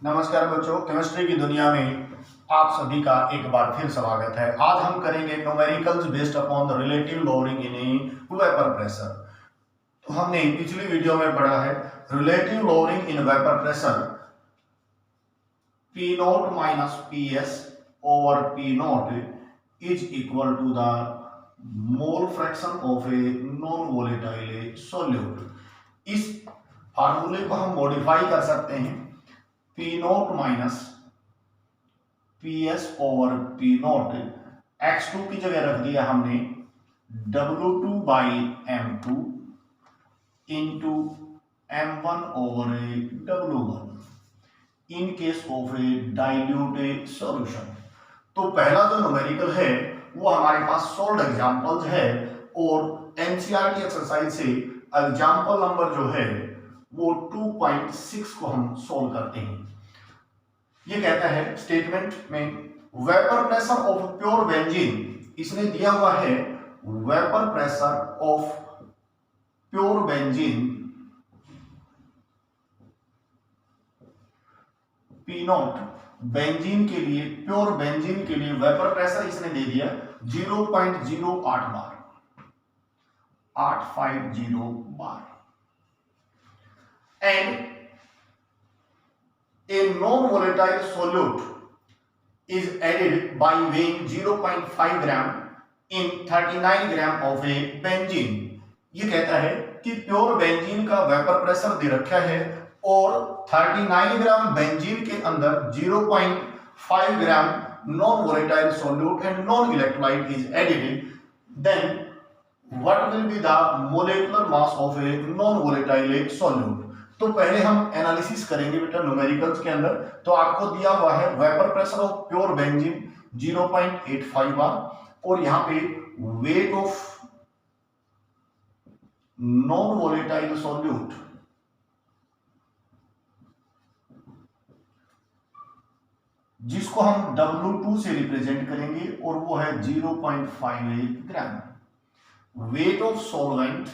नमस्कार बच्चों, केमिस्ट्री की दुनिया में आप सभी का एक बार फिर स्वागत है। आज हम करेंगे numericals based upon the relative loading in vapour pressure. तो हमने पिछली वीडियो में पढ़ा है relative loading in vapour pressure P naught minus P S over P naught is equal to the mole fraction of a non volatile solute. इस फार्मूले को हम मॉडिफाई कर सकते हैं। P naught minus P S over P naught x2 की जगह रख दिया हमने W2 by M2 into M1 over W1 in case of A dilute solution. तो पहला जो न्यूमेरिकल है वो हमारे पास सोल्ड एग्जांपल्स है और एनसीईआरटी एक्सरसाइज से एग्जांपल नंबर जो है वो 2.6 को हम सोल्व करते हैं। ये कहता है स्टेटमेंट में vapour pressure of pure benzene, इसने दिया हुआ है vapour pressure of pure benzene P not, benzene के लिए, प्योर बेंजीन के लिए वेपर प्रेशर इसने दे दिया 0.08 bar, 850 bar. And a non-volatile solute is added by weighing 0.5 gram in 39 gram of a benzene। ये कहता है कि प्योर बेंजीन का वेपर प्रेशर दे रखा है और 39 ग्राम बेंजीन के अंदर 0.5 gram non volatile solute and non electrolyte is added, then what will be the molecular mass of a non volatile solute. तो पहले हम एनालिसिस करेंगे बेटा न्यूमेरिकल्स के अंदर। तो आपको दिया हुआ है vapour pressure of pure benzene 0.85 बार और यहां पे weight of non volatile solute जिसको हम W2 से रिप्रेजेंट करेंगे और वो है 0.58 ग्राम। वेट ऑफ सॉल्वेंट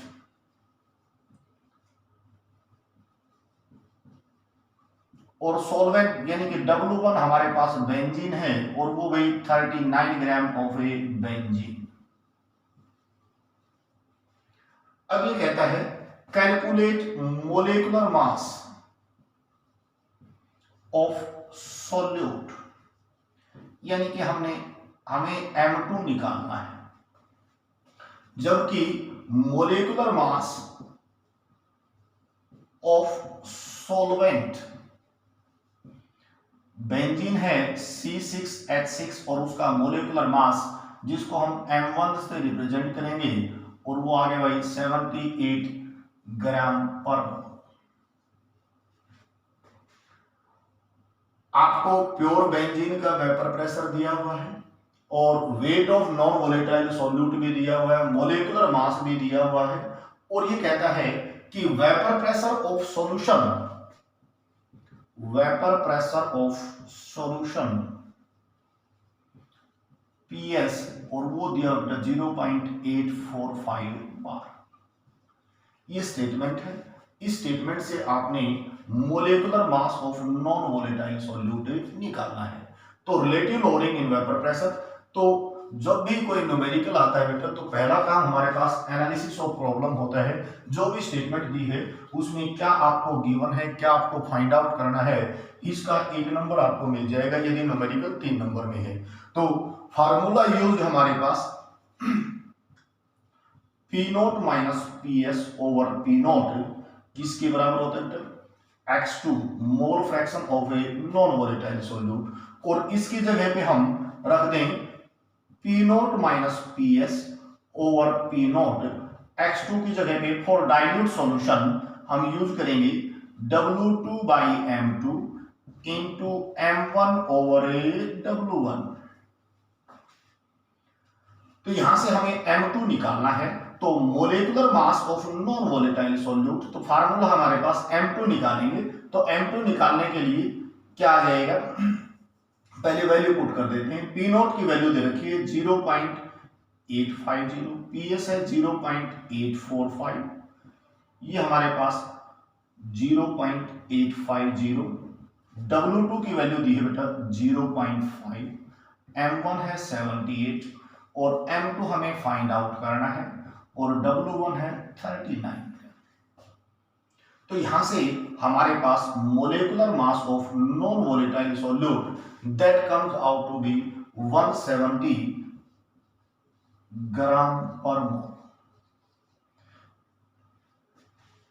और सॉल्वेंट यानी कि W1 हमारे पास बेंजीन है और वो भाई 39 ग्राम ऑफ ए बेंजीन। अब ये कहता है calculate molecular mass of solute, यानी कि हमें M2 निकालना है, जबकि molecular mass of solvent benzene है C6H6 और उसका मोलेकुलर मास जिसको हम M1 से रिप्रेजेंट करेंगे और वो आगे भाई 78 ग्राम पर मोल। आपको प्योर बेंजीन का वेपर प्रेशर दिया हुआ है और weight of non volatile solute भी दिया हुआ है, मोलेकुलर मास भी दिया हुआ है और ये कहता है कि vapour pressure of solution, vapour pressure of solution PS और वो दिया 0.845 बार। ये स्टेटमेंट है। इस स्टेटमेंट से आपने molecular mass of non volatile solute निकालना है। तो relative loading in vapour pressure, तो जब भी कोई न्यूमेरिकल आता है बेटा तो पहला काम हमारे पास एनालिसिस ऑफ प्रॉब्लम होता है। जो भी स्टेटमेंट दी है उसमें क्या आपको गिवन है, क्या आपको फाइंड आउट करना है, इसका 1 नंबर आपको मिल जाएगा यदि न्यूमेरिकल 3 नंबर में है। तो फार्मूला यूज हमारे पास P naught minus P S over P not किसके बराबर होता है बेटा, x2 mole fraction of a non volatile solute, और इसकी जगह पे हम रख दें P naught minus P S over P not. x2 की जगह पे फॉर डाइल्यूट सॉल्यूशन हम यूज करेंगे W2 by M2 into M1 over W1। तो यहां से हमें M2 निकालना है, तो molecular mass of non volatile solute, तो फार्मूला हमारे पास M2 निकालेंगे। तो M2 निकालने के लिए क्या आ जाएगा, पहले वैल्यू पुट कर देते हैं। P नॉट की वैल्यू दे रखी है 0.850, PS है 0.845, ये हमारे पास 0.850 W2 की वैल्यू दी है बेटा 0.5, M1 है 78 और M2 हमें फाइंड आउट करना है और W1 है 39। तो यहां से हमारे पास molecular mass of non volatile solute that comes out to be 170 gram per mole.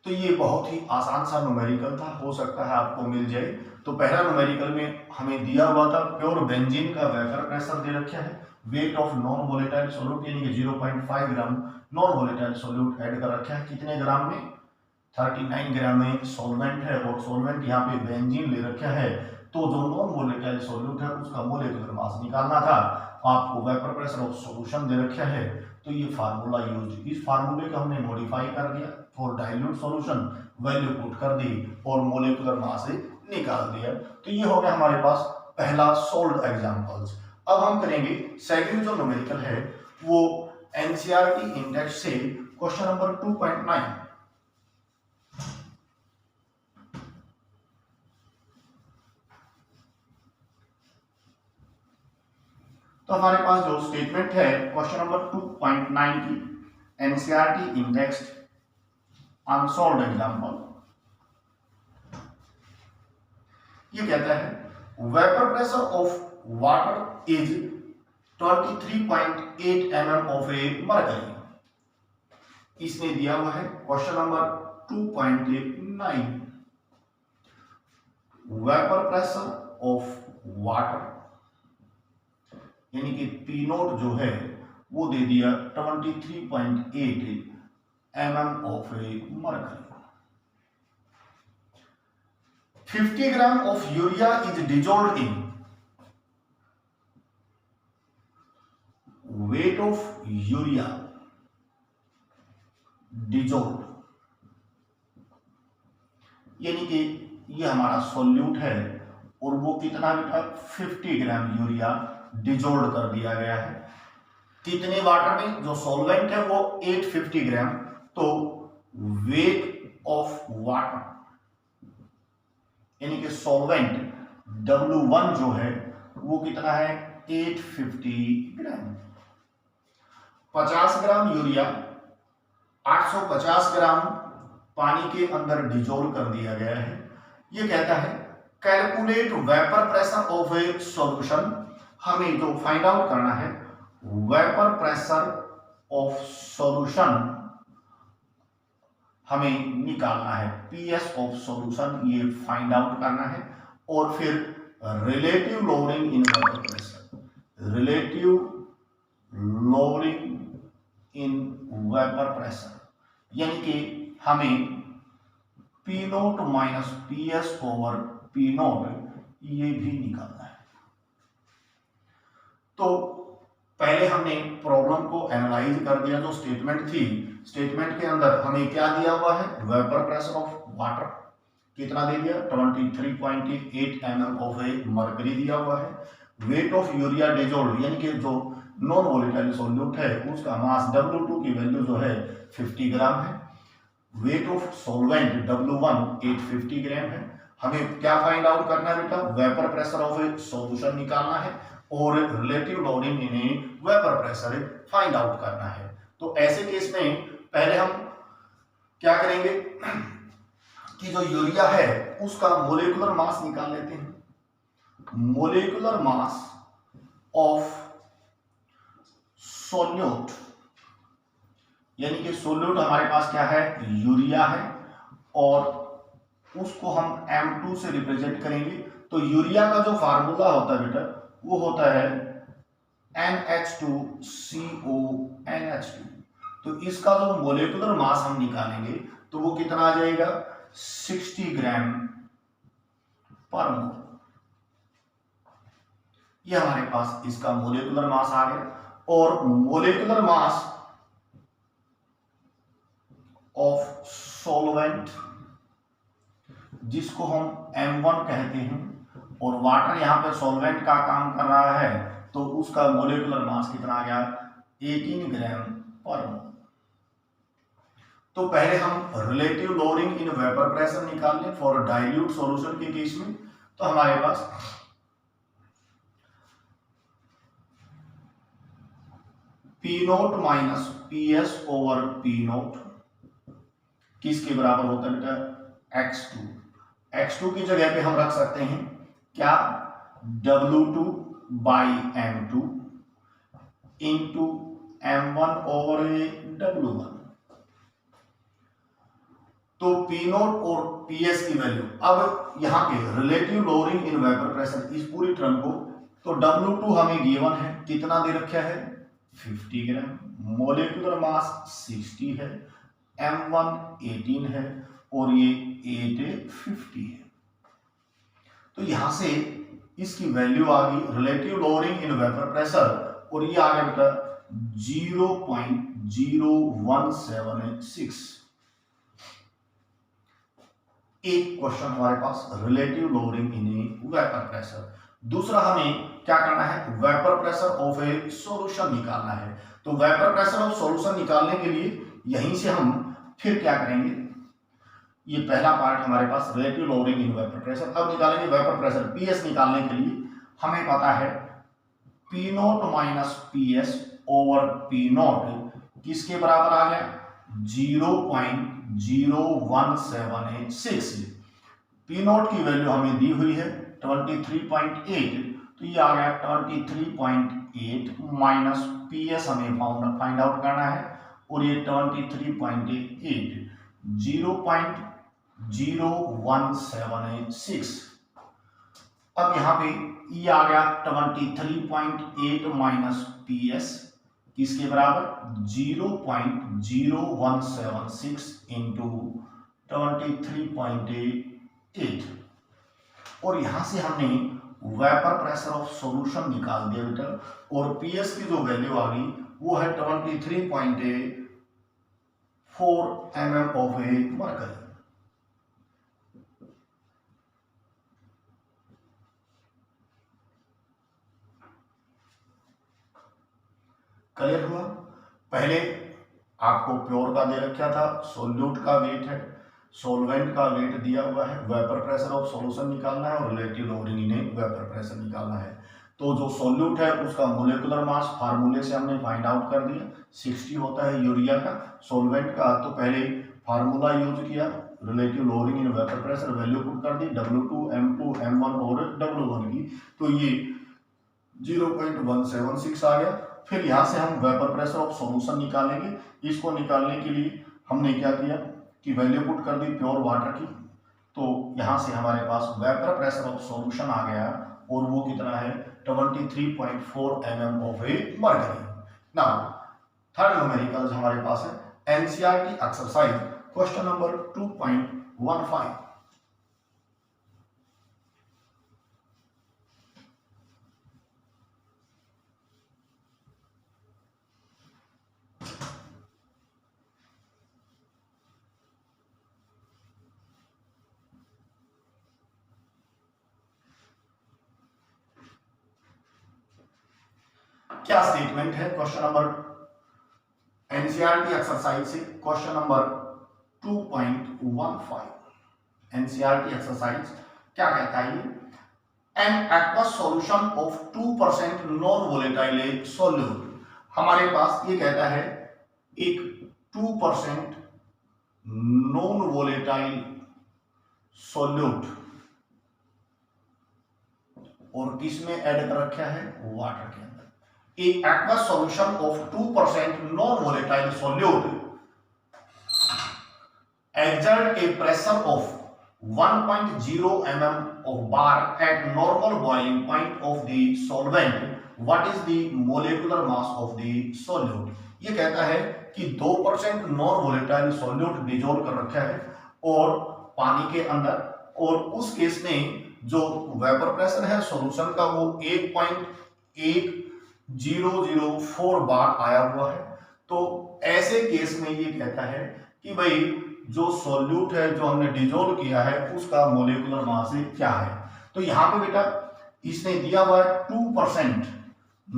तो ये बहुत ही आसान सा न्यूमेरिकल था, हो सकता है आपको मिल जाए। तो पहला न्यूमेरिकल में हमें दिया हुआ था प्योर बेंजीन का वेपर प्रेशर दे रखा है, weight of non volatile solute यानी कि 0.5 gram non volatile solute add कर रखा है। कितने ग्राम में? 39 ग्राम में सॉल्वेंट है और सॉल्वेंट यहाँ पे बेंजीन ले रखा है। तो जो नॉन वोलेटाइल सॉल्यूट है उसका मोलेकुलर मास निकालना था, आपको वेपर प्रेशर ऑफ सॉल्यूशन दे रखा है। तो ये फार्मूला यूज, इस फार्मूले को हमने मॉडिफाई कर दिया for dilute solution, value put कर दी और मोलेकुलर मास निकाल दिया। तो ये हो गया हमारे पास पहला सोल्व्ड एग्जांपल्स। अब हम करेंगे सेकंड जो न्यूमेरिकल है वो एनसीईआरटी इंडेक्स से क्वेश्चन नंबर 2.9। तो हमारे पास जो स्टेटमेंट है क्वेश्चन नंबर 2.9 की एनसीईआरटी इंडेक्स अनसॉल्व्ड एग्जांपल, ये कहता है vapour pressure of water is 23.8 mm of A mercury. इसने दिया हुआ है question number 2.9, vapour pressure of water यानी कि पी नोट जो है वो दे दिया 23.8 mm of A mercury. 50 gram of urea is dissolved in, weight of urea dissolved यानी कि ये हमारा सॉल्यूट है और वो कितना बेटा 50 ग्राम यूरिया डिजोल्व कर दिया गया है। कितने वाटर में? जो सॉल्वेंट है वो 850 ग्राम। तो वेट ऑफ वाटर यानी कि सॉल्वेंट W1 जो है वो कितना है 850 ग्राम। 50 ग्राम यूरिया 850 ग्राम पानी के अंदर डिजोल्व कर दिया गया है। ये कहता है calculate vapour pressure of a solution. हमें जो फाइंड आउट करना है वेपर प्रेशर ऑफ सॉल्यूशन हमें निकालना है, पीएस ऑफ सॉल्यूशन ये फाइंड आउट करना है। और फिर relative loading in vapour pressure, relative loading in vapour pressure यानी कि हमें P nought minus P S over P note ये भी निकालना है। तो पहले हमने प्रॉब्लम को एनालाइज कर दिया, जो स्टेटमेंट थी, स्टेटमेंट के अंदर हमें क्या दिया हुआ है वेपर प्रेशर ऑफ वाटर कितना दे दिया 23.8 mm ऑफ ए मरकरी दिया हुआ है। वेट ऑफ यूरिया डिजोल्व यानी कि जो नॉन वोलेटाइल सॉल्यूट है उसका मास W2 की वैल्यू जो है 50 ग्राम है। वेट ऑफ सॉल्वेंट W1 850 ग्राम है। हमें क्या फाइंड आउट करना है बेटा vapour pressure of a solution निकालना है और relative loading in vapour pressure find out करना है। तो ऐसे केस में पहले हम क्या करेंगे कि जो यूरिया है उसका मोलेकुलर मास निकाल लेते हैं। मोलेकुलर मास ऑफ सोल्यूट यानी कि सोल्यूट हमारे पास क्या है यूरिया है और उसको हम M2 से रिप्रेजेंट करेंगे। तो यूरिया का जो फार्मूला होता है बेटा वो होता है NH2CO NH2। तो इसका जो मोलेकुलर मास हम निकालेंगे तो वो कितना आ जाएगा 60 ग्राम पर मोल। ये हमारे पास इसका मोलेकुलर मास आ गया। और मोलेकुलर मास ऑफ सॉल्वेंट जिसको हम M1 कहते हैं और वाटर यहां पर सॉल्वेंट का काम कर रहा है तो उसका मोलेकुलर मास कितना आ गया 18 ग्राम पर मोल। तो पहले हम relative loading in vapour pressure निकाल लें फॉर डाइल्यूट सॉल्यूशन के केस में। तो हमारे पास P nought minus P S over P nought किसके बराबर होता है बेटा, x2। x2 की जगह पे हम रख सकते हैं क्या, W2 by M2 into M1 over W1। तो P नोट और PS की वैल्यू, अब यहां पे relative lowering in vapour pressure इस पूरी टर्म को, तो W2 हमें गिवन है, कितना दे रखा है 50 ग्राम, मोलिकुलर मास 60 है, M1 18 है और ये 850 है। तो यहां से इसकी वैल्यू आ गई relative lowering in vapour pressure, और ये आ गया बेटा 0.0176। एक क्वेश्चन हमारे पास relative lowering in vapour pressure. दूसरा हमें क्या करना है, vapour pressure of a solution निकालना है। तो वेपर प्रेशर ऑफ सॉल्यूशन निकालने के लिए यहीं से हम फिर क्या करेंगे, ये पहला पार्ट हमारे पास relative lowering in vapour pressure. अब निकालेंगे वेपर प्रेशर, पीएस निकालने के लिए हमें पता है P nought minus PS over P nought किसके बराबर आ गया, 0.0176। पी नोट की वैल्यू हमें दी हुई है 23.8, तो ये आ गया 23.8 माइनस पीएस हमें फाइंड आउट करना है, और ये 23.8 0.0176। अब यहां पे ये आ गया 23.8 माइनस पीएस किसके बराबर, 0.0176 इंटू 23.8, और यहां से हमने वेपर प्रेशर ऑफ सॉल्यूशन निकाल दिया बेटा, और पीएस की जो वैल्यू आ गई वो है 23.4 mm of A mercury. Clear हुआ। पहले आपको प्योर का दे रखा था, सोल्यूट का वेट है, सोलवेंट का वेट दिया हुआ है, वेपर प्रेशर ऑफ सॉल्यूशन निकालना है और relative lowering in vapour pressure निकालना है। तो जो सोल्यूट है उसका मोलिकुलर मास फार्मूले से हमने फाइंड आउट कर दिया, 60 होता है यूरिया का। सोलवेंट का तो पहले फार्मूला यूज किया, relative lowering in vapour pressure, value put कर दी W2 M2 M1 और W1 की, तो ये 0.176 आ गया। फिर यहां से हम वेपर प्रेशर ऑफ सॉल्यूशन निकालेंगे। इसको निकालने के लिए हमने क्या किया कि वैल्यू पुट कर दी प्योर वाटर की, तो यहां से हमारे पास वेपर प्रेशर ऑफ सॉल्यूशन आ गया, और वो कितना है 23.4 mm of A mercury. Now third numericals हमारे पास है एनसीईआरटी एक्सरसाइज क्वेश्चन नंबर 2.15। क्या स्टेटमेंट है क्वेश्चन नंबर एनसीईआरटी एक्सरसाइज से, क्वेश्चन नंबर 2.15। एनसीईआरटी एक्सरसाइज क्या कहता है, an aqueous solution of 2% non volatile solute. हमारे पास ये कहता है एक 2% नॉन वोलेटाइल सॉल्यूट, और किसमें ऐड कर रखा है, वाटर के अंदर। A aqueous solution of 2% non-volatile solute exert a pressure of 1.0 mm of bar at normal boiling point of the solvent. What is the molecular mass of the solute? ये कहता है कि 2% नॉन वोलेटाइल सॉल्यूट डिजोल्व कर रखा है और पानी के अंदर, और उस केस में जो वेपर प्रेशर है सॉल्यूशन का वो 1.1004 बार आया हुआ है। तो ऐसे केस में ये कहता है कि भाई जो सॉल्यूट है जो हमने डिजोल्व किया है उसका मोलिकुलर मास क्या है। तो यहां पे बेटा इसने दिया हुआ है 2%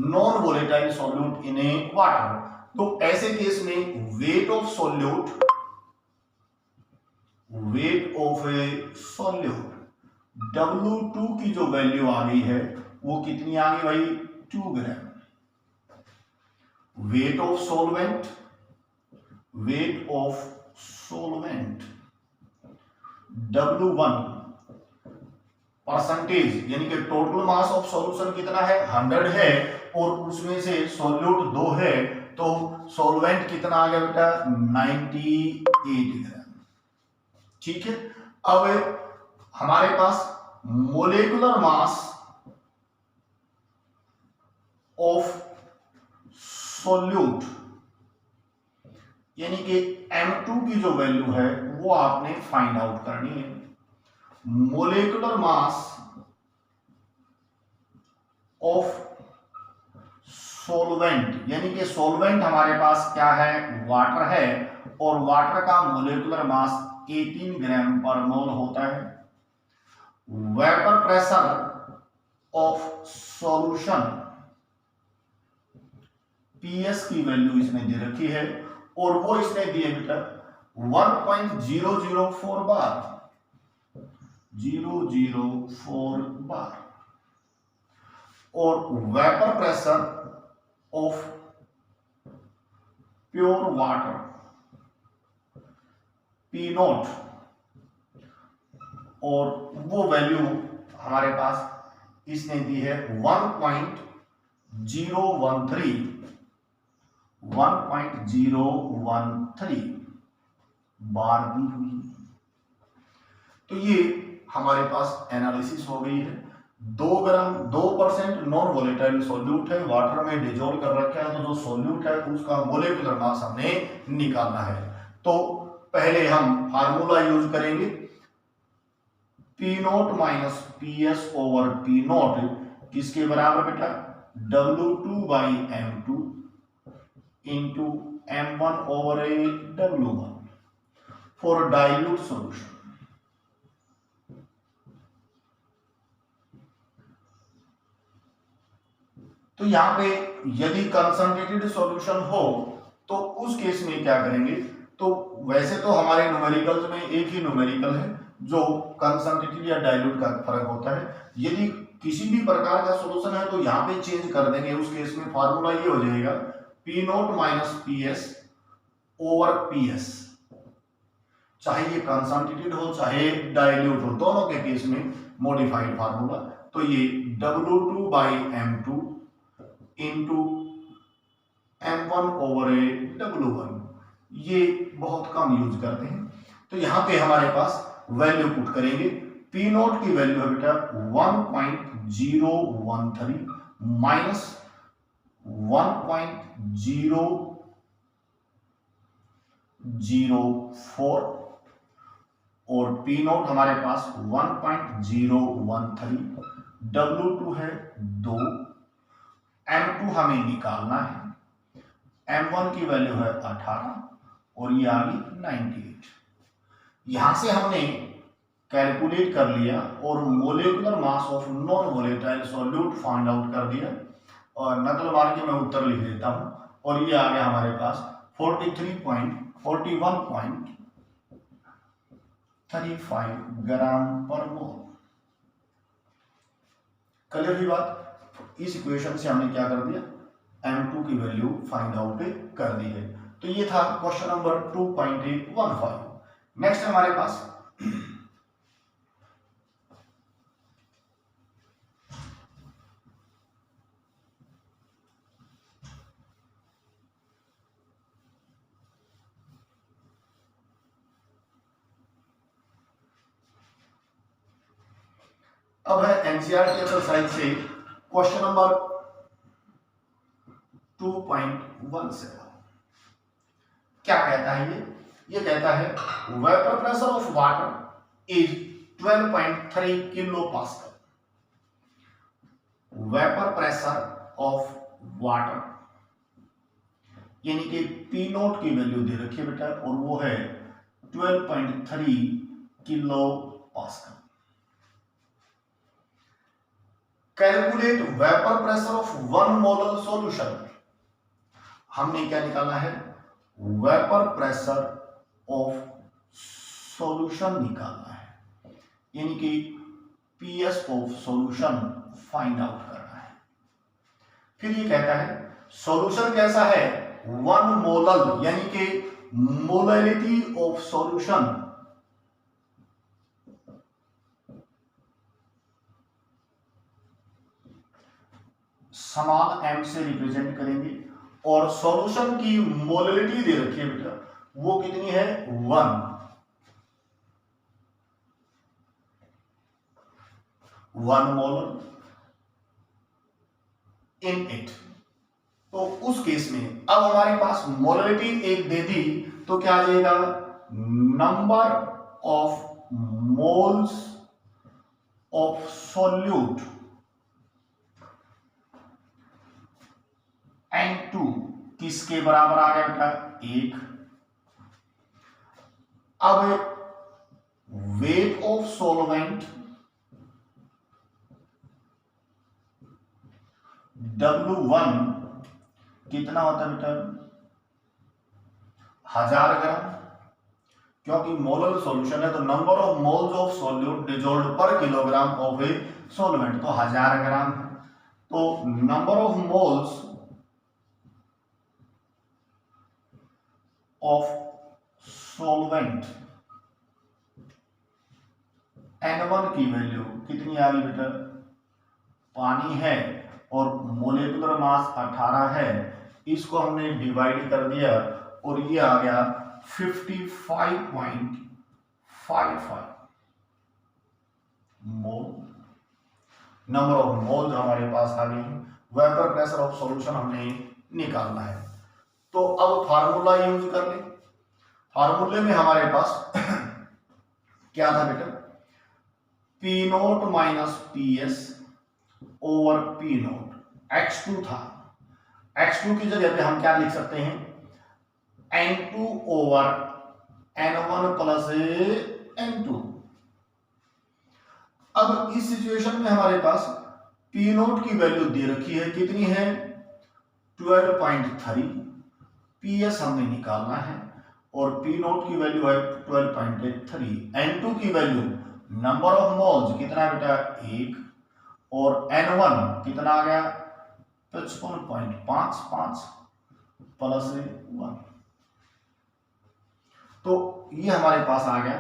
non volatile solute in A water. तो ऐसे केस में वेट ऑफ सॉल्यूट W2 की जो वैल्यू आ गई है वो कितनी आ गई भाई, 2 gram. Weight of solvent, weight of solvent W1 percentage, यानी कि टोटल मास ऑफ सॉल्यूशन कितना है, 100 है, और उसमें से सॉल्यूट 2 है, तो सॉल्वेंट कितना आ गया बेटा, 98 ग्राम। ठीक है, अब हमारे पास मोलेकुलर मास ऑफ सॉल्यूट, यानी कि M2 की जो वैल्यू है वो आपने फाइंड आउट करनी है। मोलेकुलर मास ऑफ सॉल्वेंट, यानी कि सॉल्वेंट हमारे पास क्या है, वाटर है, और वाटर का मोलेकुलर मास 18 ग्राम पर मोल होता है। Vapour pressure of solution, PS की वैल्यू इसने दे रखी है, और वो इसने दिए बेटा 1.004 बार, 004 बार। और vapour pressure of pure water, P not, और वो वैल्यू हमारे पास इसने दी है 1.013 बार दी हुई। तो ये हमारे पास एनालिसिस हो गई है। 2% नॉन वोलेटाइल सॉल्यूट है, वाटर में डिजोल्व कर रखा है, तो जो सॉल्यूट है उसका मोलेकुलर मास हमने निकालना है। तो पहले हम फार्मूला यूज करेंगे, P naught minus PS over P not किसके बराबर बेटा, W2 by M2 into M1 over A W1 for dilute solution. तो यहां पे यदि कंसंट्रेटेड सॉल्यूशन हो तो उस केस में क्या करेंगे, तो वैसे तो हमारे न्यूमेरिकल्स में एक ही न्यूमेरिकल है जो कंसंट्रेटेड या डाइल्यूट का फर्क होता है। यदि किसी भी प्रकार का सॉल्यूशन है तो यहां पे चेंज कर देंगे, उस केस में फार्मूला ये हो जाएगा P naught minus PS over PS, चाहे ये कंसंट्रेटेड हो चाहे डाइल्यूट हो, दोनों के केस में मॉडिफाइड फार्मूला। तो ये W2 by M2 into M1 over A W1, ये बहुत कम यूज करते हैं। तो यहां पे हमारे पास वैल्यू पुट करेंगे, P नॉट की वैल्यू है बेटा 1.013 माइनस 1.004, और P नॉट हमारे पास 1.013, W2 है 2, M2 हमें निकालना है, M1 की वैल्यू है 18 और ये आ गई 98। यहां से हमने कैलकुलेट कर लिया और molecular mass of non volatile solute find out कर दिया, और नकल मार के मैं उत्तर लिख देता हूं, और ये आ गया हमारे पास 41.35 ग्राम पर मोल। क्लियर हुई बात। इस इक्वेशन से हमने क्या कर दिया, M2 की वैल्यू फाइंड आउट कर दी है। तो ये था क्वेश्चन नंबर 2.15। नेक्स्ट हमारे पास अब है एनसीईआरटी एक्सरसाइज से क्वेश्चन नंबर 2.17। क्या कहता है ये कहता है vapour pressure of water is 12.3 kilo pascal. Vapour pressure of water यानी कि P नोट की वैल्यू दे रखी है बेटा, और वो है 12.3 kilo pascal. Calculate vapour pressure of 1 molar solution. हमने क्या निकालना है, वेपर प्रेशर ऑफ सॉल्यूशन निकालना है, यानी कि PS of solution find out करना है। फिर ये कहता है सॉल्यूशन कैसा है, 1 मोलल यानी कि मोलैलिटी ऑफ सॉल्यूशन समान m से रिप्रेजेंट करेंगे और सॉल्यूशन की मोलैलिटी दे रखी है बेटा, वो कितनी है 1 मोलर इन इट। तो उस केस में अब हमारे पास मोलैलिटी एक दे दी तो क्या आ जाएगा, number of moles of solute N2 किसके बराबर आ गया बेटा, 1। अब वेट ऑफ सॉल्वेंट W1 कितना होता है बेटा, 1000 ग्राम, क्योंकि मोलर सॉल्यूशन है तो number of moles of solute dissolved पर किलोग्राम ऑफ ए सॉल्वेंट तो 1000 ग्राम है। तो number of moles of solvent N1 की वैल्यू कितनी आ गई बेटा, पानी है और मोलेकुलर मास 18 है, इसको हमने डिवाइड कर दिया और ये आ गया 55.55 मोल। नंबर ऑफ मोल हमारे पास आ गई, वेपर प्रेशर ऑफ सॉल्यूशन हमने निकालना है। तो अब फार्मूला यूज कर ले। फार्मूले में हमारे पास क्या था बेटा, P nought minus P S over P note, x2 था, x2 की जगह पे हम क्या लिख सकते हैं, n2 over n1 plus n2। अब इस सिचुएशन में हमारे पास पी नोट की वैल्यू दे रखी है, कितनी है 12.3, पी एस हमने निकालना है और पी नोट की वैल्यू है 12.3, n2 की वैल्यू नंबर ऑफ मोल्स कितना है बेटा 1 और n1 कितना आ गया 55.55 प्लस 1। तो ये हमारे पास आ गया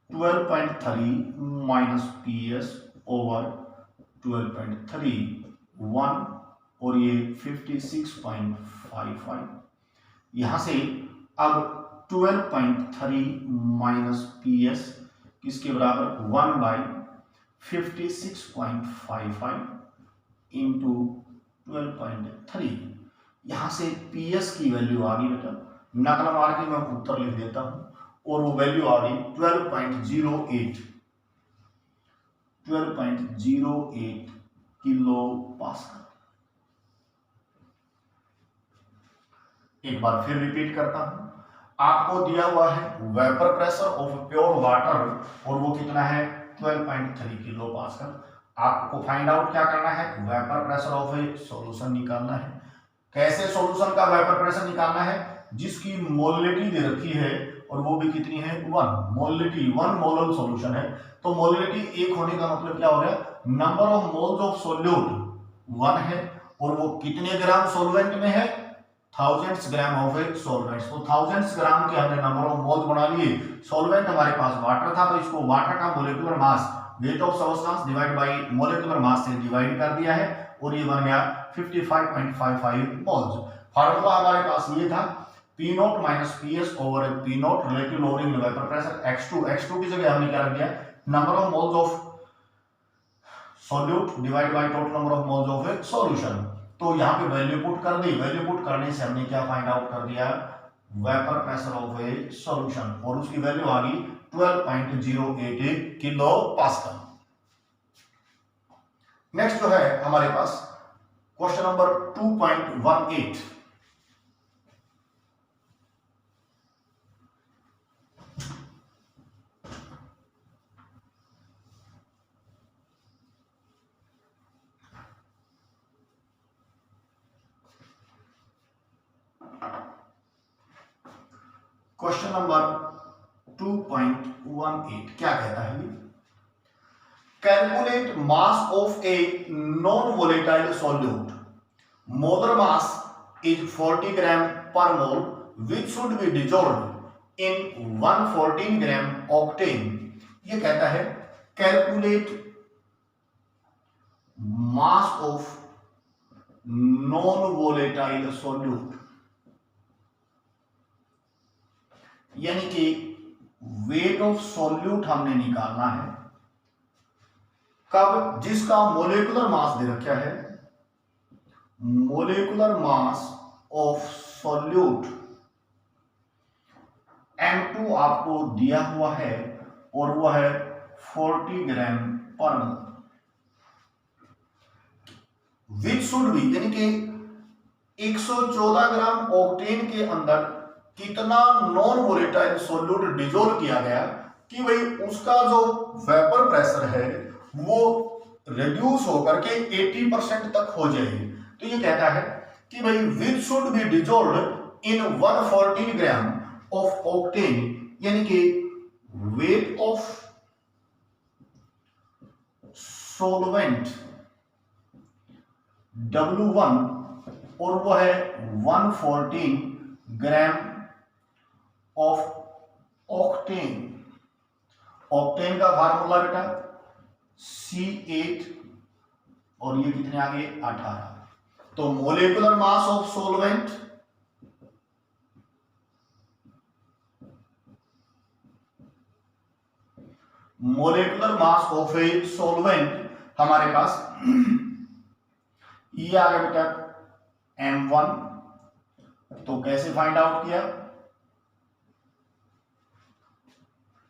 12.3 माइनस पी एस ओवर 12.3 1 और ये 56.55। यहां से अब 12.3 माइनस पी एस किसके बराबर 1 बाई 56.55 इंटू 12.3। यहां से पी एस की वैल्यू आ गई बेटा, नकल मार के मैं उत्तर लिख देता हूं और वो वैल्यू आ गई 12.08 किलो पास्कल। एक बार फिर रिपीट करता हूं, आपको दिया हुआ है vapour pressure of pure water और वो कितना है 12.3 किलो पास्कल। आपको फाइंड आउट क्या करना है, vapour pressure of a solution निकालना है। कैसे सॉल्यूशन का वेपर प्रेशर निकालना है, जिसकी मोलैलिटी दे रखी है और वो भी कितनी है 1 मोलैलिटी, 1 मोलल सॉल्यूशन है। तो मोलैलिटी 1 होने का मतलब क्या हो गया, number of moles of solute 1 है और वो कितने ग्राम सॉल्वेंट में है, thousands gram of a solvent. तो थाउजेंड्स ग्राम के हमने नंबर ऑफ मोल्स बना लिए। सॉल्वेंट हमारे पास वाटर था तो इसको वाटर का molecular mass weight of substance divide by molecular mass से डिवाइड कर दिया है और ये बन गया 55.55 मोल्स। फार्मूला हमारे पास ये था P naught minus P S over P not relative lowering vapour pressure x2 की जगह हमने क्या रख दिया, number of moles of solute divide by total number of moles of a solution. तो यहाँ पे वैल्यू पुट कर दी, वैल्यू पुट करने से हमने क्या फाइंड आउट कर दिया, vapour pressure of a solution और उसकी वैल्यू आ गई 12.08 किलो पास्कल। नेक्स्ट जो है हमारे पास क्वेश्चन नंबर 2.18। क्वेश्चन नंबर 2.18 क्या कहता है, Calculate mass of a non-volatile solute. Molar mass is 40 gram per mole, which should be dissolved in 114 gram octane. ये कहता है calculate mass of non-volatile solute, यानी कि वेट ऑफ सॉल्यूट हमने निकालना है कब, जिसका मोलेकुलर मास दे रखा है, molecular mass of solute M2 आपको दिया हुआ है और वह है 40 ग्राम per mole, which should be, यानी कि 114 ग्राम ऑक्टेन के अंदर कितना नॉन वोलेटाइल सॉल्यूट डिसॉल्व किया गया कि भाई उसका जो वेपर प्रेशर है वो रिड्यूस होकर के 80% तक हो जाएगी। तो ये कहता है कि भाई which should be dissolve in 114 gram of octane, यानी कि वेट ऑफ सॉल्वेंट W1 और वो है 114 ग्राम ऑफ ऑक्टेन। ऑक्टेन का फार्मूला बेटा C8 और ये कितने आ गए 18। तो मोलेकुलर मास ऑफ सॉल्वेंट हमारे पास ये आ गया बेटा M1। तो कैसे फाइंड आउट किया,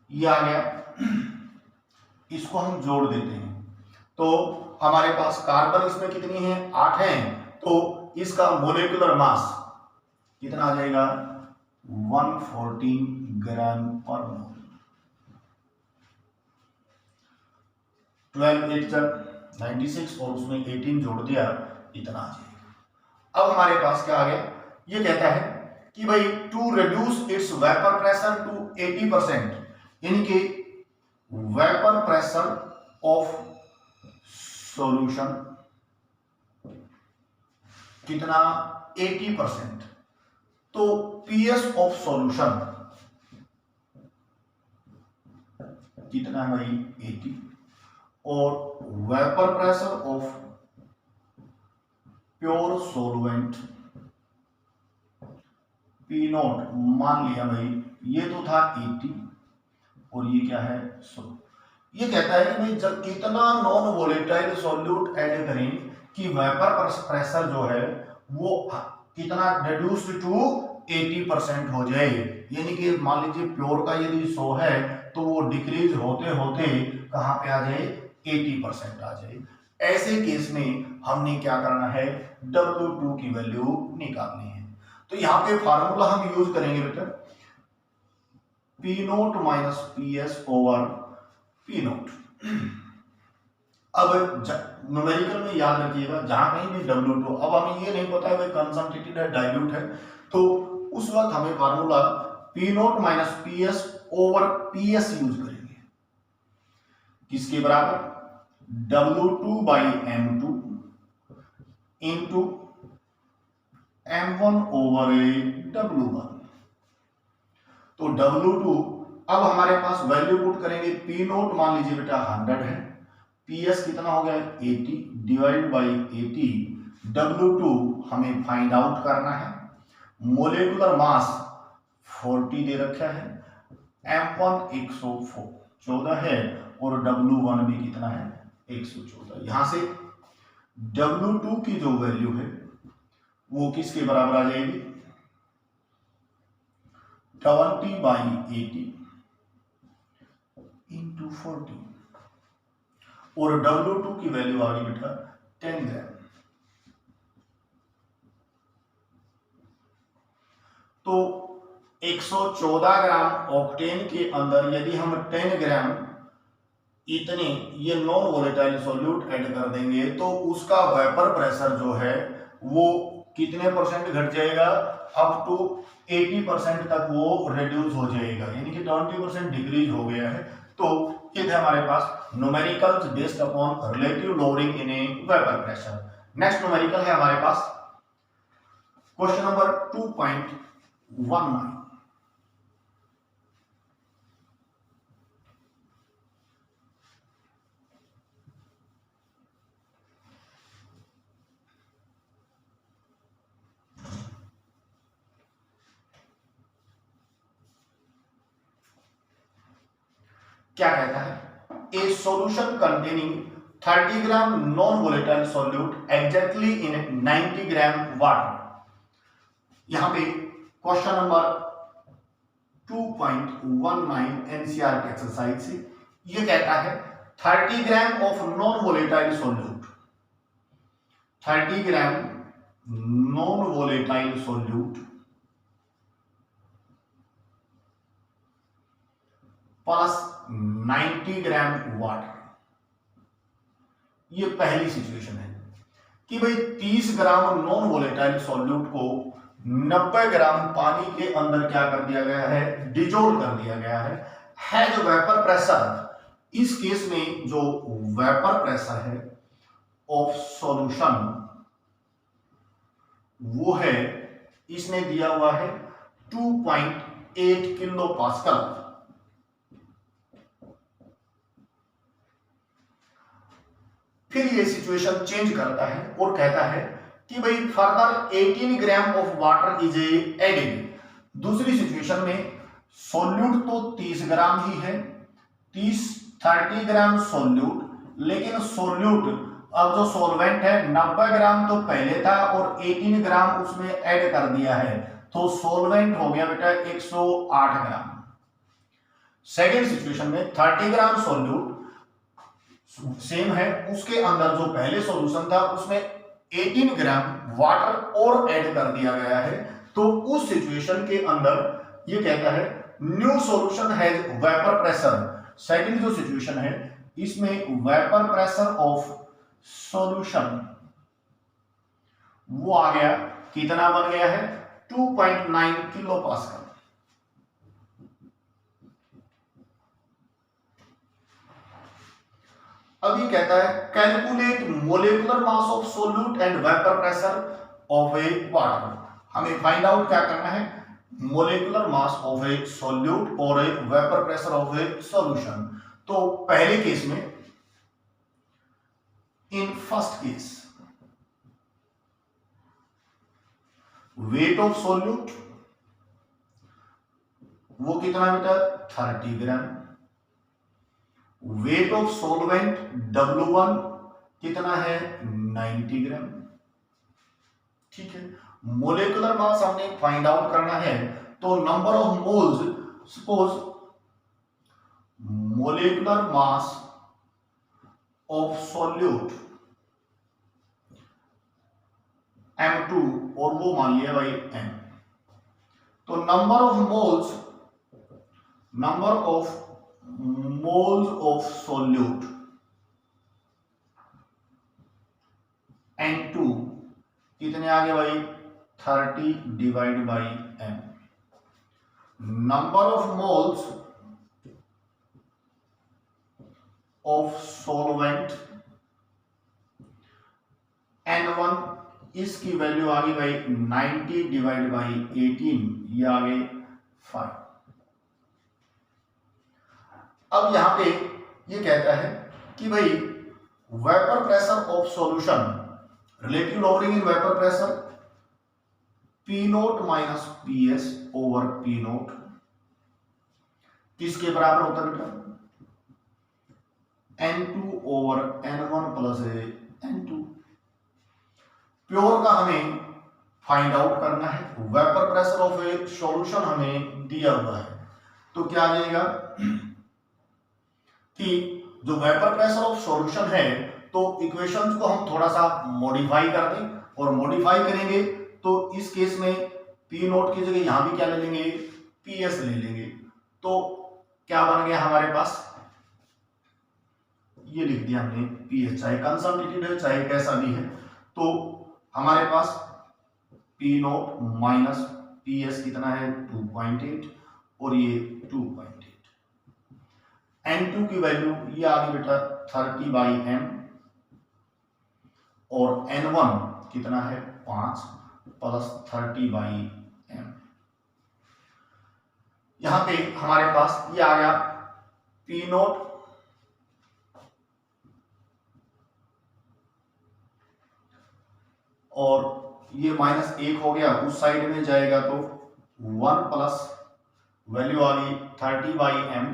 ये आ गया, इसको हम जोड़ देते हैं तो हमारे पास कार्बन इसमें कितनी है 8 है, तो इसका मोलेकुलर मास कितना आ जाएगा 114 ग्राम पर मोल। 12 8 96 और उसमें 18 जोड़ दिया, इतना आ जाएगा। अब हमारे पास क्या आ गया, ये कहता है कि भाई to reduce its vapour pressure to 80%, यानी कि वेपर प्रेशर ऑफ सॉल्यूशन कितना 80%, तो पीएस ऑफ सॉल्यूशन कितना है भाई 80, और vapour pressure of pure solvent P not, मान लिया भाई ये तो था 80 और ये क्या है 100। ये कहता है कि भाई जब कितना नॉन वोलेटाइल सॉल्यूट ऐड करें कि वेपर प्रेशर जो है वो कितना रिड्यूस्ड टू 80% हो जाए, यानी कि मान लीजिए प्योर का यदि 100 है तो वो डिक्रीज होते होते कहां पे आ जाए 80% आ जाए। ऐसे केस में हमने क्या करना है W2 की वैल्यू निकालनी है। तो यहां पे फार्मूला हम यूज करेंगे बेटा P note minus PS over P note. अब न्यूमेरिकल में याद रखिएगा जहां कहीं भी W2, अब हमें ये नहीं पता है भाई कंसंट्रेटेड है डाइल्यूट है, तो उस वक्त हमें formula P note minus PS over PS use करेंगे, किसके बराबर W2 by M2 into M1 over W1। तो W2 अब हमारे पास वैल्यू पुट करेंगे, P नोट मान लीजिए बेटा 100 है, PS कितना हो गया 80 डिवाइड बाई 80, W2 हमें फाइंड आउट करना है, मोलेकुलर मास 40 दे रखा है, M1 114 है और W1 भी कितना है 114। यहां से W2 की जो वैल्यू है वो किसके बराबर आ जाएगी 20 बाई 80 इंटू 40, और W2 की वैल्यू आ गई बेटा 10 ग्राम। तो 114 ग्राम ऑक्टेन के अंदर यदि हम 10 ग्राम इतने ये नॉन वोलेटाइल सॉल्यूट ऐड कर देंगे तो उसका वेपर प्रेशर जो है वो कितने परसेंट घट जाएगा, अप टू 80% तक वो रिड्यूस हो जाएगा, यानी कि 20% डिक्रीज हो गया है। तो ये थे हमारे पास numericals based upon relative lowering in a vapour pressure. Next numerical है हमारे पास क्वेश्चन नंबर 2.19। क्या कहता है, a solution containing 30 gram non volatile solute exactly in 90 gram water. यहां पे क्वेश्चन नंबर 2.19 एनसीईआरटी एक्सरसाइज से ये कहता है 30 gram of non volatile solute, 30 gram non volatile solute plus 90 gram water. ये पहली सिचुएशन है कि भाई 30 ग्राम नॉन वोलेटाइल सॉल्यूट को 90 ग्राम पानी के अंदर क्या कर दिया गया है, डिजोल्व कर दिया गया है जो वेपर प्रेशर। इस केस में जो वेपर प्रेशर है ऑफ सॉल्यूशन वो है, इसने दिया हुआ है 2.8 किलो पास्कल। फिर ये सिचुएशन चेंज करता है और कहता है कि भाई further 18 gram of water is added. दूसरी सिचुएशन में सॉल्यूट तो 30 ग्राम ही है, 30 ग्राम सॉल्यूट, लेकिन सॉल्यूट अब जो सॉल्वेंट है 90 ग्राम तो पहले था और 18 ग्राम उसमें ऐड कर दिया है, तो सॉल्वेंट हो गया बेटा 108 ग्राम। सेकेंड सिचुएशन में 30 ग्राम सॉल्यूट सेम है, उसके अंदर जो पहले सॉल्यूशन था उसमें 18 ग्राम वाटर और ऐड कर दिया गया है, तो उस सिचुएशन के अंदर ये कहता है new solution has vapour pressure. Second जो सिचुएशन है इसमें वेपर प्रेशर ऑफ सॉल्यूशन वो आ गया, कितना बन गया है 2.9 किलो पास्कल। अभी कहता है calculate molecular mass of solute and vapour pressure of a water. हमें फाइंड आउट क्या करना है, molecular mass of a solute और a vapour pressure of a solution. तो पहले केस में, in first case weight of solute वो कितना बेटा 30 ग्राम, वेट ऑफ सॉल्वेंट W1 कितना है 90 ग्राम। ठीक है, मोलेकुलर मास हमने फाइंड आउट करना है, तो number of moles, suppose molecular mass of solute M2 और वो मान लिया भाई M, तो number of moles of solute N2 कितने आ गए भाई 30 divide by M। Number of moles of solvent N1, इसकी वैल्यू आ गई भाई 90 डिवाइड बाई 18, ये आ गए 5। अब यहां पे ये कहता है कि भाई vapour pressure of solution, relative lowering in vapour pressure P note minus PS over P note किसके बराबर होता है बेटा N2 over N1 plus N2। Pure का हमें फाइंड आउट करना है, vapour pressure of a solution हमें दिया हुआ है, तो क्या आ जाएगा कि जो वेपर प्रेशर ऑफ सॉल्यूशन है, तो इक्वेशंस को हम थोड़ा सा मॉडिफाई कर दें, और मॉडिफाई करेंगे तो इस केस में P नोट की जगह यहां भी क्या ले लेंगे PS ले लेंगे, तो क्या बन गया हमारे पास, ये लिख दिया हमने PS, चाहे कंसंट्रेटेड है चाहे कैसा भी है, तो हमारे पास P नोट माइनस PS कितना है 2.8 और ये 2.8। N2 की वैल्यू ये आ गई बेटा 30/m, और N1 कितना है 5 प्लस 30/m। यहां पे हमारे पास ये आ गया P नोट और ये -1 हो गया, उस साइड में जाएगा तो 1 प्लस वैल्यू आ गई 30/m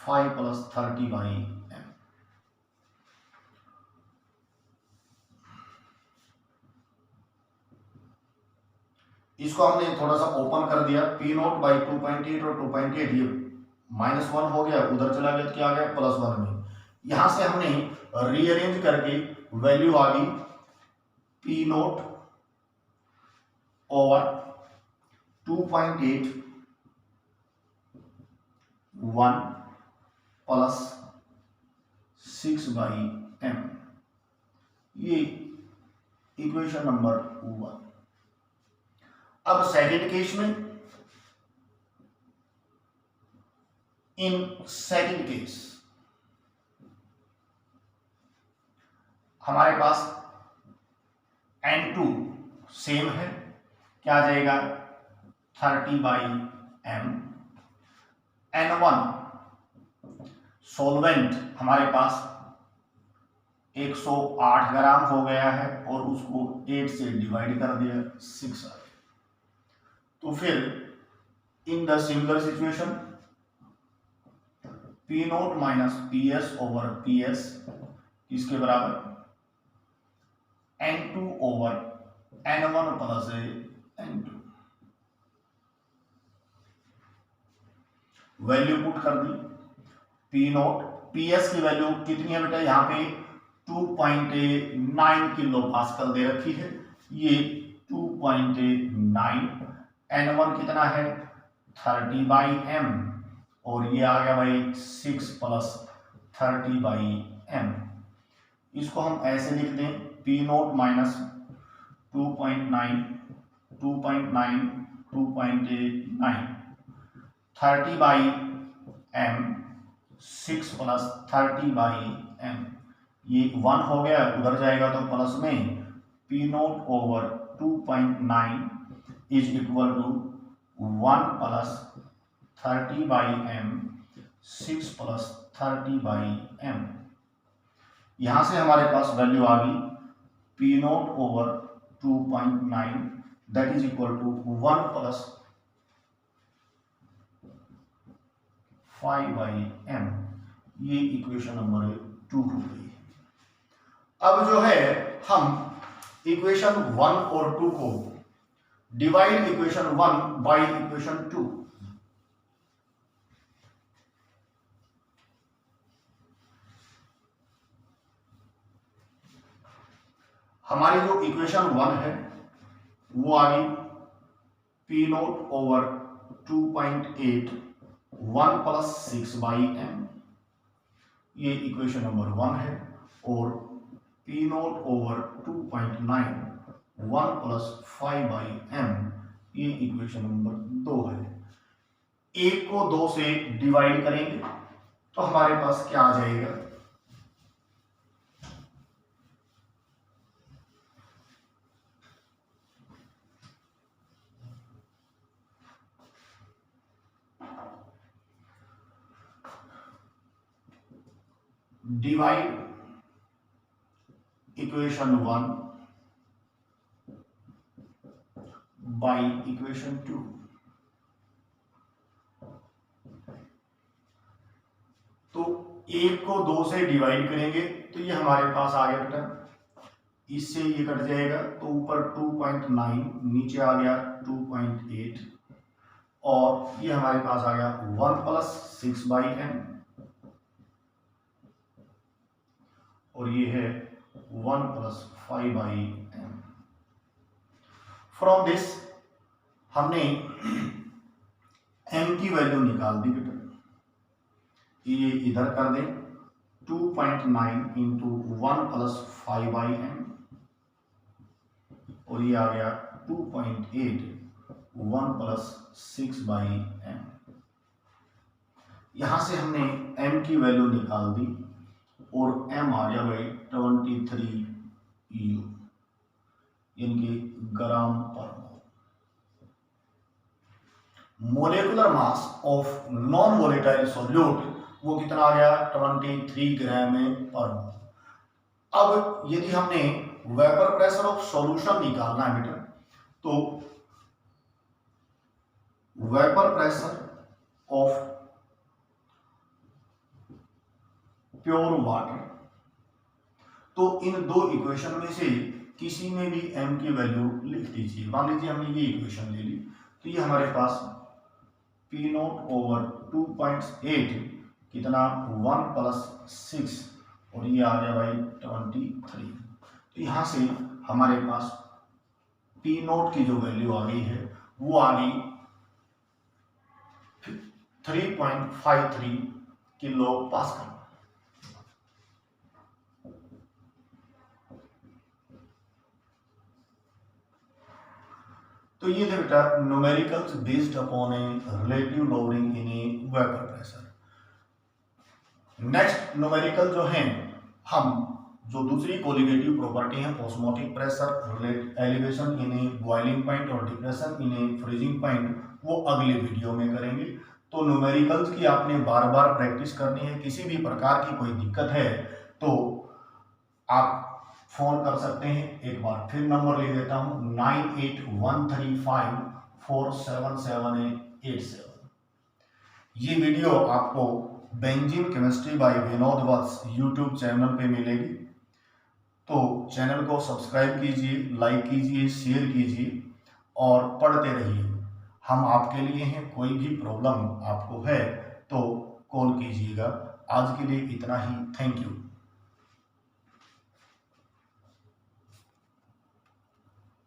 5 प्लस 30/m। इसको हमने थोड़ा सा ओपन कर दिया, P नोट बाई 2.8 और 2.8 ये -1 हो गया, उधर चला गया तो क्या आ गया +1 में। यहां से हमने रीअरेंज करके वैल्यू आ गई P naught over 2.8 1 plus 6/m, ये इक्वेशन नंबर 1। अब सेकंड केस में, इन सेकंड केस हमारे पास N2 सेम है, क्या आ जाएगा 30/m। N1 सोलवेंट हमारे पास 108 ग्राम हो गया है और उसको 8 से डिवाइड कर दिया 6 आ गया। तो फिर in the similar situation P note minus PS over PS इसके बराबर N2 over N1 plus N2। Value put कर दी, P नोट PS की वैल्यू कितनी है बेटा, यहाँ पे 2.9 किलो पास्कल दे रखी है, ये 2.9। N1 कितना है 30/m और ये आ गया भाई 6 प्लस 30/m। इसको हम ऐसे लिख दें P note minus 2.9 2.9 2.9 30/m 6 plus 30/m, ये 1 हो गया, उधर जाएगा तो प्लस में P naught over 2.9 is equal to 1 plus 30/m 6 plus 30/m। यहां से हमारे पास वैल्यू आ गई P naught over 2.9 that is equal to 1 plus 5/m। ये इक्वेशन नंबर 2 हो गई। अब जो है हम इक्वेशन 1 और 2 को डिवाइड इक्वेशन 1 बाई इक्वेशन 2। हमारी जो इक्वेशन 1 है वो आ गई P naught over 2.8 1 plus 6/m, ये इक्वेशन नंबर 1 है, और P naught over 2.9 1 plus 5/m, ये इक्वेशन नंबर 2 है। एक को 2 से डिवाइड करेंगे तो हमारे पास क्या आ जाएगा, डिवाइड इक्वेशन 1 बाई इक्वेशन 2। तो एक को 2 से डिवाइड करेंगे तो ये हमारे पास आ गया बेटा, इससे ये कट जाएगा तो ऊपर 2.9 नीचे आ गया 2.8 और ये हमारे पास आ गया 1 प्लस 6/m और ये है 1 प्लस 5/m। फ्रॉम दिस हमने m की वैल्यू निकाल दी बेटा, ये इधर कर दें 2.9 इंटू 1 प्लस 5/m और ये आ गया 2.8 1 प्लस 6/m। यहां से हमने m की वैल्यू निकाल दी और m आ गया भाई 23 U, यानी कि gram per mole. Molecular mass of non volatile solute वो कितना आ गया 23 ग्राम पर मोल। अब यदि हमने वेपर प्रेशर ऑफ सॉल्यूशन निकालना है बेटा, तो vapour pressure of pure water, तो इन दो इक्वेशन में से किसी में भी m की वैल्यू लिख दीजिए। मान लीजिए हमने ये इक्वेशन ले ली, तो ये हमारे पास P0/2.8 कितना 1 प्लस 6 और ये आ गया भाई 23। तो यहाँ से हमारे पास P0 की जो वैल्यू आ गई है वो आ गई 3.53 किलो पास्कल। तो ये थे बेटा numericals based upon a relative loading in a vapour pressure. Next numerical जो है, हम जो दूसरी कोलिगेटिव प्रॉपर्टी है osmotic pressure, elevation in a boiling point और depression in a freezing point, वो अगले वीडियो में करेंगे। तो न्यूमेरिकल्स की आपने बार बार प्रैक्टिस करनी है। किसी भी प्रकार की कोई दिक्कत है तो आप फोन कर सकते हैं। एक बार फिर नंबर ले देता हूं 9813547787। ये वीडियो आपको benzene chemistry by Vinod Vats YouTube channel पे मिलेगी। तो चैनल को सब्सक्राइब कीजिए, लाइक कीजिए, शेयर कीजिए और पढ़ते रहिए। हम आपके लिए हैं। कोई भी प्रॉब्लम आपको है तो कॉल कीजिएगा। आज के लिए इतना ही। Thank you.